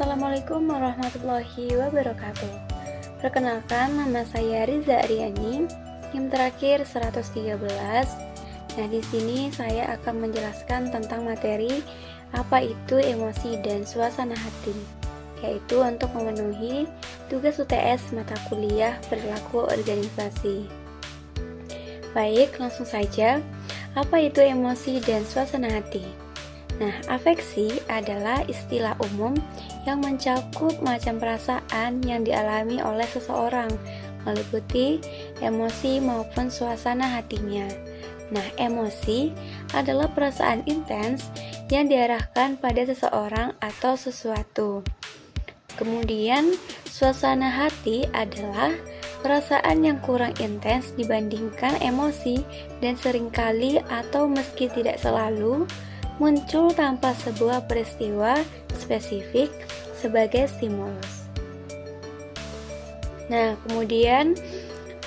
Assalamualaikum warahmatullahi wabarakatuh. Perkenalkan, nama saya Riza Aryani, NIM terakhir 113. Nah, di sini saya akan menjelaskan tentang materi apa itu emosi dan suasana hati, yaitu untuk memenuhi tugas UTS mata kuliah perilaku organisasi. Baik, langsung saja. Apa itu emosi dan suasana hati? Nah, afeksi adalah istilah umum yang mencakup macam perasaan yang dialami oleh seseorang, meliputi emosi maupun suasana hatinya. Nah, emosi adalah perasaan intens yang diarahkan pada seseorang atau sesuatu. Kemudian, suasana hati adalah perasaan yang kurang intens dibandingkan emosi dan seringkali atau meski tidak selalu muncul tanpa sebuah peristiwa spesifik sebagai stimulus. Nah, kemudian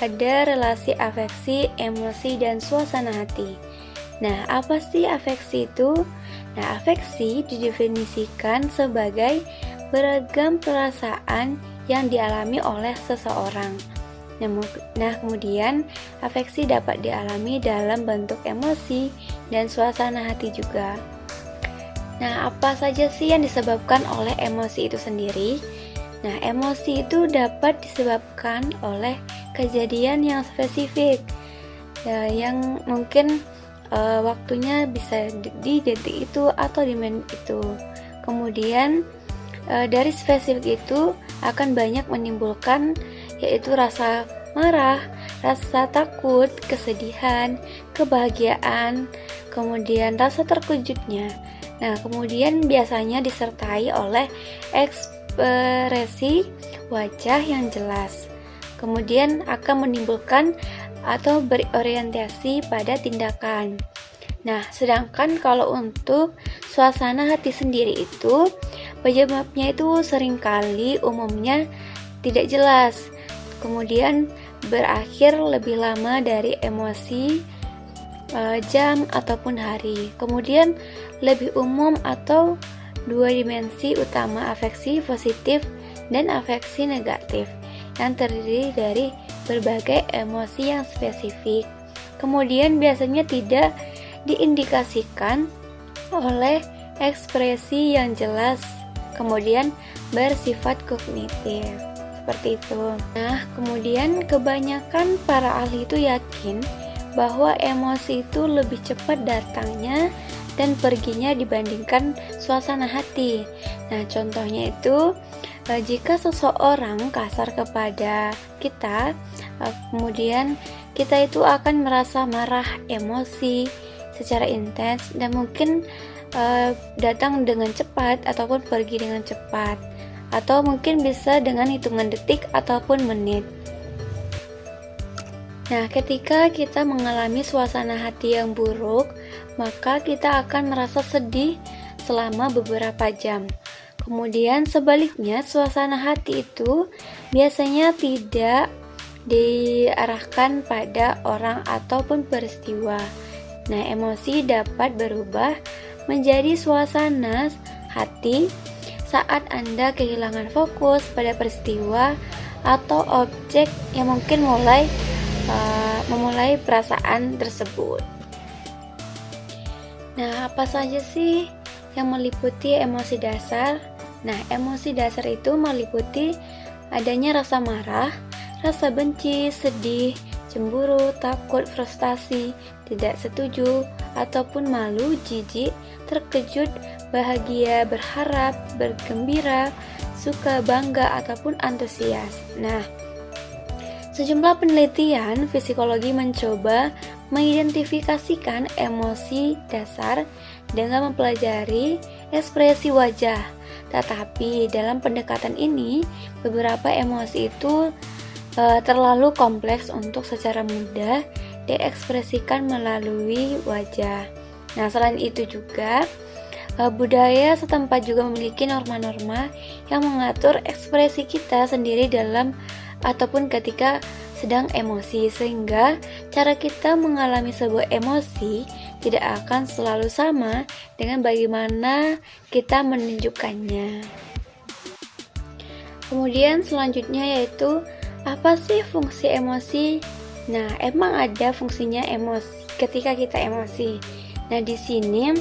ada relasi afeksi, emosi, dan suasana hati. Nah, apa sih afeksi itu? Nah, afeksi didefinisikan sebagai beragam perasaan yang dialami oleh seseorang. Nah, kemudian afeksi dapat dialami dalam bentuk emosi dan suasana hati juga. Nah, apa saja sih yang disebabkan oleh emosi itu sendiri? Nah, emosi itu dapat disebabkan oleh kejadian yang spesifik, yang mungkin waktunya bisa di detik itu atau di menit itu. Kemudian dari spesifik itu akan banyak menimbulkan yaitu rasa marah, rasa takut, kesedihan, kebahagiaan, kemudian rasa terkejutnya. Nah, kemudian biasanya disertai oleh ekspresi wajah yang jelas. Kemudian akan menimbulkan atau berorientasi pada tindakan. Nah, sedangkan kalau untuk suasana hati sendiri itu penyebabnya itu seringkali umumnya tidak jelas. Kemudian berakhir lebih lama dari emosi, jam ataupun hari. Kemudian lebih umum atau dua dimensi utama afeksi positif dan afeksi negatif yang terdiri dari berbagai emosi yang spesifik. Kemudian biasanya tidak diindikasikan oleh ekspresi yang jelas, kemudian bersifat kognitif. Seperti itu. Nah, kemudian kebanyakan para ahli itu yakin bahwa emosi itu lebih cepat datangnya dan perginya dibandingkan suasana hati. Nah, contohnya itu jika seseorang kasar kepada kita, kemudian kita itu akan merasa marah, emosi secara intens dan mungkin datang dengan cepat ataupun pergi dengan cepat, atau mungkin bisa dengan hitungan detik ataupun menit. Nah, ketika kita mengalami suasana hati yang buruk, maka kita akan merasa sedih selama beberapa jam. Kemudian sebaliknya, suasana hati itu biasanya tidak diarahkan pada orang ataupun peristiwa. Nah, emosi dapat berubah menjadi suasana hati saat Anda kehilangan fokus pada peristiwa atau objek yang mungkin memulai perasaan tersebut. Nah, apa saja sih yang meliputi emosi dasar? Nah, emosi dasar itu meliputi adanya rasa marah, rasa benci, sedih, cemburu, takut, frustasi, tidak setuju, ataupun malu, jijik, terkejut, bahagia, berharap, bergembira, suka, bangga, ataupun antusias. Nah, sejumlah penelitian psikologi mencoba mengidentifikasikan emosi dasar dengan mempelajari ekspresi wajah. Tetapi dalam pendekatan ini, beberapa emosi itu terlalu kompleks untuk secara mudah diekspresikan melalui wajah. Nah, selain itu juga budaya setempat juga memiliki norma-norma yang mengatur ekspresi kita sendiri dalam ataupun ketika sedang emosi, sehingga cara kita mengalami sebuah emosi tidak akan selalu sama dengan bagaimana kita menunjukkannya. Kemudian selanjutnya yaitu apa sih fungsi emosi? Nah, emang ada fungsinya emosi ketika kita emosi. Nah, di sini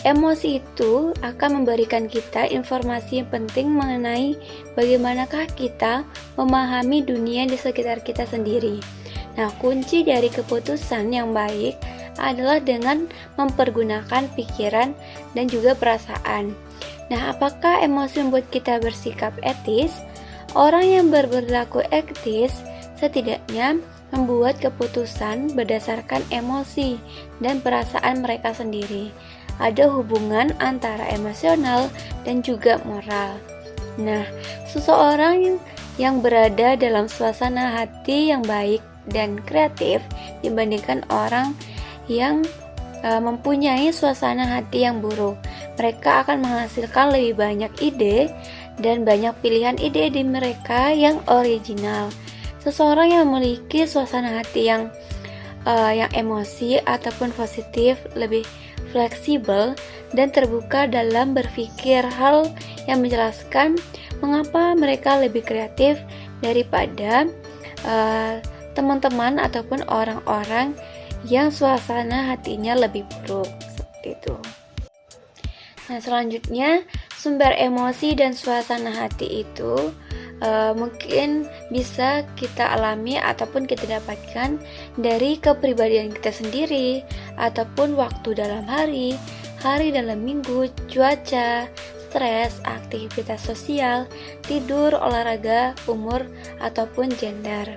emosi itu akan memberikan kita informasi yang penting mengenai bagaimanakah kita memahami dunia di sekitar kita sendiri. Nah, kunci dari keputusan yang baik adalah dengan mempergunakan pikiran dan juga perasaan. Nah, apakah emosi membuat kita bersikap etis? Orang yang berperilaku etis setidaknya membuat keputusan berdasarkan emosi dan perasaan mereka sendiri. Ada hubungan antara emosional dan juga moral. Nah, seseorang yang berada dalam suasana hati yang baik dan kreatif dibandingkan orang yang mempunyai suasana hati yang buruk. Mereka akan menghasilkan lebih banyak ide dan banyak pilihan ide di mereka yang original. Seseorang yang memiliki suasana hati yang emosi ataupun positif lebih fleksibel dan terbuka dalam berpikir, hal yang menjelaskan mengapa mereka lebih kreatif daripada teman-teman ataupun orang-orang yang suasana hatinya lebih buruk, seperti itu. Nah, selanjutnya sumber emosi dan suasana hati itu mungkin bisa kita alami ataupun kita dapatkan dari kepribadian kita sendiri, ataupun waktu dalam hari dalam minggu, cuaca, stres, aktivitas sosial, tidur, olahraga, umur, ataupun gender.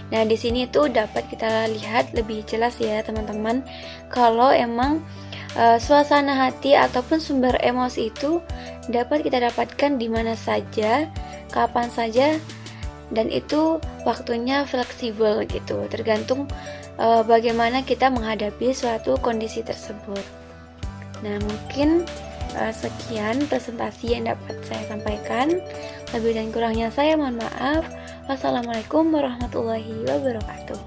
Nah, di sini tuh dapat kita lihat lebih jelas ya teman-teman, kalau emang suasana hati ataupun sumber emosi itu dapat kita dapatkan di mana saja, kapan saja, dan itu waktunya fleksibel gitu, tergantung bagaimana kita menghadapi suatu kondisi tersebut. Nah, mungkin sekian presentasi yang dapat saya sampaikan. Lebih dan kurangnya saya mohon maaf. Wassalamualaikum warahmatullahi wabarakatuh.